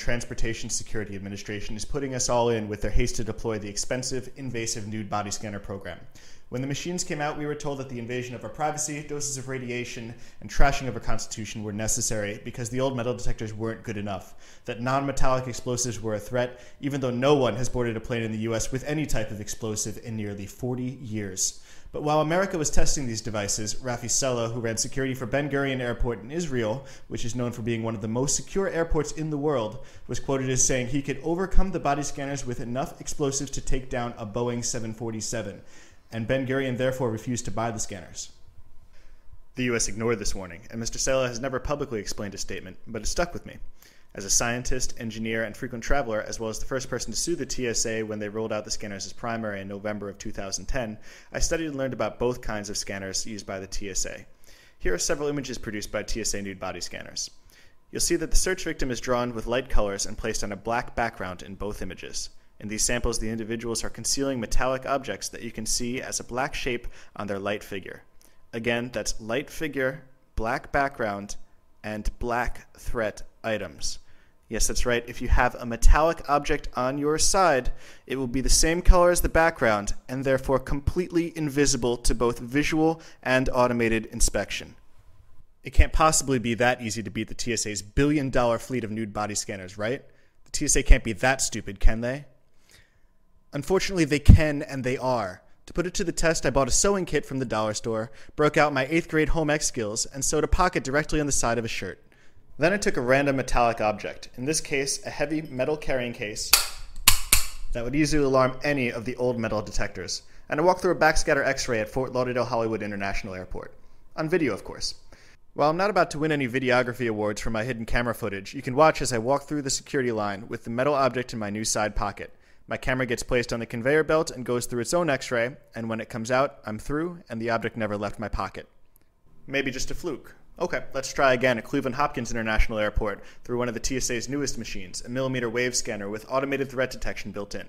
Transportation Security Administration is putting us all in with their haste to deploy the expensive, invasive nude body scanner program. When the machines came out, we were told that the invasion of our privacy, doses of radiation, and trashing of our Constitution were necessary because the old metal detectors weren't good enough, that non-metallic explosives were a threat, even though no one has boarded a plane in the US with any type of explosive in nearly 40 years. But while America was testing these devices, Rafi Sella, who ran security for Ben Gurion Airport in Israel, which is known for being one of the most secure airports in the world, was quoted as saying he could overcome the body scanners with enough explosives to take down a Boeing 747, and Ben Gurion therefore refused to buy the scanners. The US ignored this warning, and Mr. Sella has never publicly explained his statement, but it stuck with me. As a scientist, engineer, and frequent traveler, as well as the first person to sue the TSA when they rolled out the scanners as primary in November of 2010, I studied and learned about both kinds of scanners used by the TSA. Here are several images produced by TSA nude body scanners. You'll see that the search victim is drawn with light colors and placed on a black background in both images. In these samples, the individuals are concealing metallic objects that you can see as a black shape on their light figure. Again, that's light figure, black background, and black threat items. Yes, that's right. If you have a metallic object on your side, it will be the same color as the background and therefore completely invisible to both visual and automated inspection. It can't possibly be that easy to beat the TSA's billion-dollar fleet of nude body scanners, right? The TSA can't be that stupid, can they? Unfortunately, they can and they are. To put it to the test, I bought a sewing kit from the dollar store, broke out my 8th grade home ec skills, and sewed a pocket directly on the side of a shirt. Then I took a random metallic object, in this case a heavy metal carrying case that would easily alarm any of the old metal detectors, and I walked through a backscatter x-ray at Fort Lauderdale Hollywood International Airport. On video, of course. While I'm not about to win any videography awards for my hidden camera footage, you can watch as I walk through the security line with the metal object in my new side pocket. My camera gets placed on the conveyor belt and goes through its own x-ray, and when it comes out, I'm through, and the object never left my pocket. Maybe just a fluke. Okay, let's try again at Cleveland Hopkins International Airport through one of the TSA's newest machines, a millimeter wave scanner with automated threat detection built in.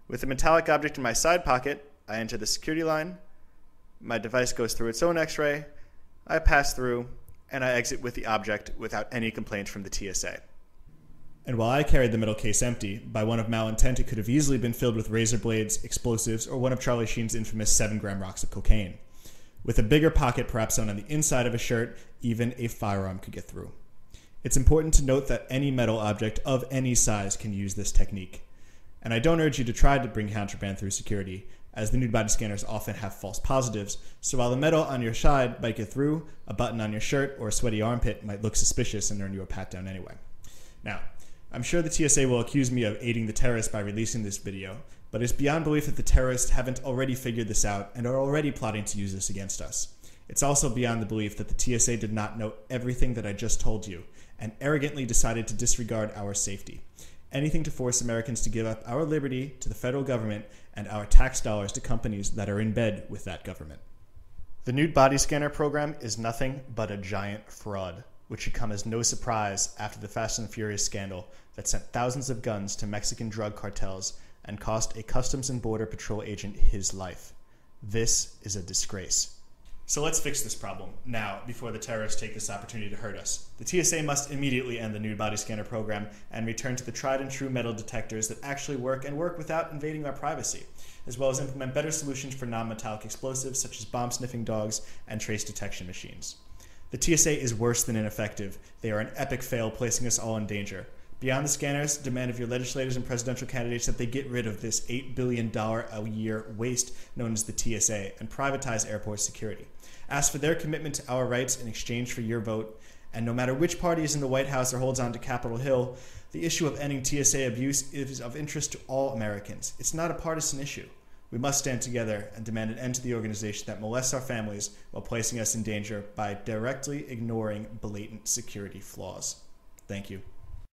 With the metallic object in my side pocket, I enter the security line, my device goes through its own x-ray, I pass through, and I exit with the object without any complaints from the TSA. And while I carried the metal case empty, by one of malintent it could have easily been filled with razor blades, explosives, or one of Charlie Sheen's infamous 7-gram rocks of cocaine. With a bigger pocket perhaps sewn on the inside of a shirt, even a firearm could get through. It's important to note that any metal object of any size can use this technique. And I don't urge you to try to bring contraband through security, as the nude body scanners often have false positives, so while the metal on your side might get through, a button on your shirt or a sweaty armpit might look suspicious and earn you a pat down anyway. Now, I'm sure the TSA will accuse me of aiding the terrorists by releasing this video, but it's beyond belief that the terrorists haven't already figured this out and are already plotting to use this against us. It's also beyond the belief that the TSA did not know everything that I just told you and arrogantly decided to disregard our safety. Anything to force Americans to give up our liberty to the federal government and our tax dollars to companies that are in bed with that government. The nude body scanner program is nothing but a giant fraud, which should come as no surprise after the Fast and Furious scandal that sent thousands of guns to Mexican drug cartels and cost a Customs and Border Patrol agent his life. This is a disgrace. So let's fix this problem now before the terrorists take this opportunity to hurt us. The TSA must immediately end the nude body scanner program and return to the tried and true metal detectors that actually work and work without invading our privacy, as well as implement better solutions for non-metallic explosives such as bomb-sniffing dogs and trace detection machines. The TSA is worse than ineffective. They are an epic fail, placing us all in danger. Beyond the scanners, demand of your legislators and presidential candidates that they get rid of this $8 billion a year waste known as the TSA and privatize airport security. Ask for their commitment to our rights in exchange for your vote. And no matter which party is in the White House or holds on to Capitol Hill, the issue of ending TSA abuse is of interest to all Americans. It's not a partisan issue. We must stand together and demand an end to the organization that molests our families while placing us in danger by directly ignoring blatant security flaws. Thank you.